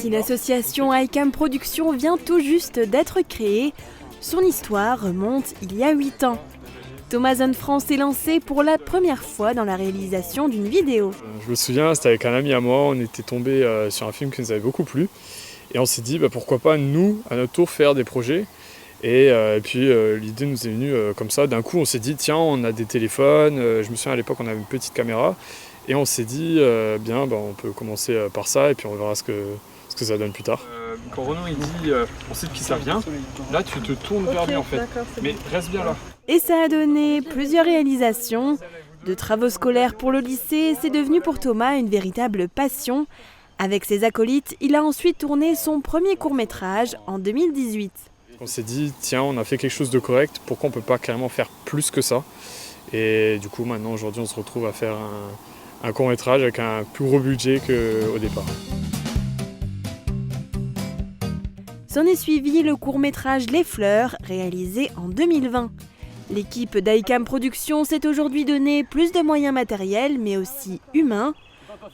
Si l'association ICAM Production vient tout juste d'être créée, son histoire remonte il y a 8 ans. Thomas Zone France s'est lancé pour la première fois dans la réalisation d'une vidéo. Je me souviens, c'était avec un ami à moi, on était tombé sur un film qui nous avait beaucoup plu. Et on s'est dit, pourquoi pas nous, à notre tour, faire des projets. Et puis l'idée nous est venue comme ça. D'un coup, on s'est dit, tiens, on a des téléphones. Je me souviens, à l'époque, on avait une petite caméra. Et on s'est dit, on peut commencer par ça et puis on verra ce que ça donne plus tard. Quand Renaud il dit, on sait de qui ça vient, là tu te tournes vers lui en fait. Mais reste bien là. Et ça a donné plusieurs réalisations. De travaux scolaires pour le lycée, c'est devenu pour Thomas une véritable passion. Avec ses acolytes, il a ensuite tourné son premier court-métrage en 2018. On s'est dit, tiens, on a fait quelque chose de correct, pourquoi on ne peut pas carrément faire plus que ça? Et du coup, maintenant, aujourd'hui, on se retrouve à faire un court-métrage avec un plus gros budget qu'au départ. S'en est suivi le court-métrage Les Fleurs, réalisé en 2020. L'équipe d'ICAM Production s'est aujourd'hui donné plus de moyens matériels, mais aussi humains.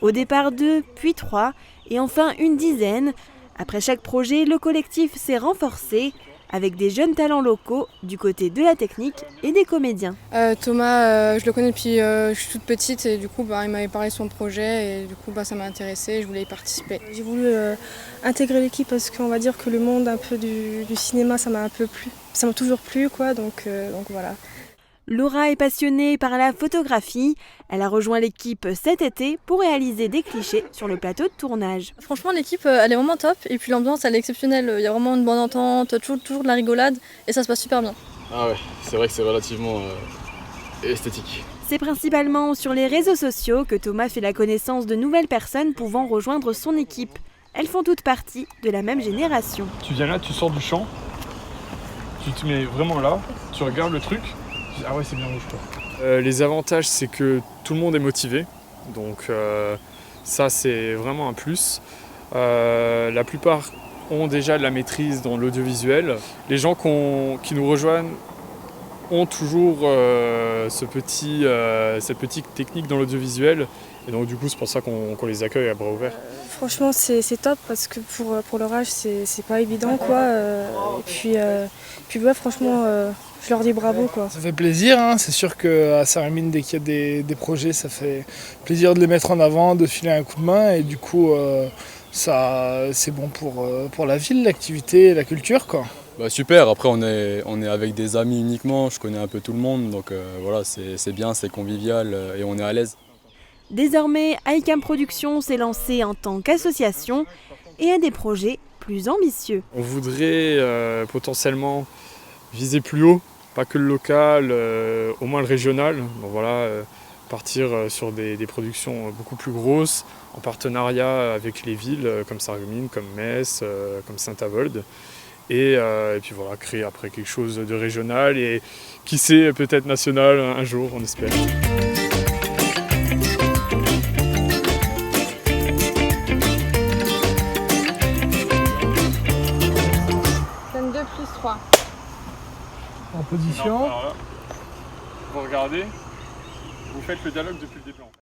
Au départ 2, puis 3, et enfin une dizaine. Après chaque projet, le collectif s'est renforcé avec des jeunes talents locaux du côté de la technique et des comédiens. Thomas, je le connais depuis je suis toute petite et du coup il m'avait parlé de son projet et du coup ça m'a intéressée, je voulais y participer. J'ai voulu intégrer l'équipe parce qu'on va dire que le monde un peu du cinéma ça m'a un peu plu. Ça m'a toujours plu donc voilà. Laura est passionnée par la photographie. Elle a rejoint l'équipe cet été pour réaliser des clichés sur le plateau de tournage. Franchement, l'équipe, elle est vraiment top. Et puis l'ambiance, elle est exceptionnelle. Il y a vraiment une bonne entente, toujours de la rigolade. Et ça se passe super bien. Ah ouais, c'est vrai que c'est relativement esthétique. C'est principalement sur les réseaux sociaux que Thomas fait la connaissance de nouvelles personnes pouvant rejoindre son équipe. Elles font toutes partie de la même génération. Tu viens là, tu sors du champ, tu te mets vraiment là, tu regardes le truc. Ah ouais, c'est bien rouge quoi. Les avantages, c'est que tout le monde est motivé, donc ça c'est vraiment un plus. La plupart ont déjà de la maîtrise dans l'audiovisuel. Les gens qui nous rejoignent ont toujours cette petite technique dans l'audiovisuel, et donc du coup c'est pour ça qu'on les accueille à bras ouverts. Franchement c'est top parce que pour leur âge c'est pas évident quoi. Et puis ouais, franchement je leur dis bravo quoi. Ça fait plaisir, hein. C'est sûr qu'à Saramine, dès qu'il y a des projets, ça fait plaisir de les mettre en avant, de filer un coup de main et du coup ça c'est bon pour la ville, l'activité, la culture quoi. Super, après on est avec des amis uniquement, je connais un peu tout le monde, donc voilà, c'est bien, c'est convivial et on est à l'aise. Désormais, ICAM Production s'est lancé en tant qu'association et a des projets plus ambitieux. On voudrait potentiellement viser plus haut, pas que le local, au moins le régional. Donc voilà, partir sur des productions beaucoup plus grosses, en partenariat avec les villes comme Sarreguemines, comme Metz, comme Saint-Avold. Et puis voilà, créer après quelque chose de régional et qui sait peut-être national un jour, on espère. 22 plus 3. En position. Non, alors là, vous regardez, vous faites le dialogue depuis le début.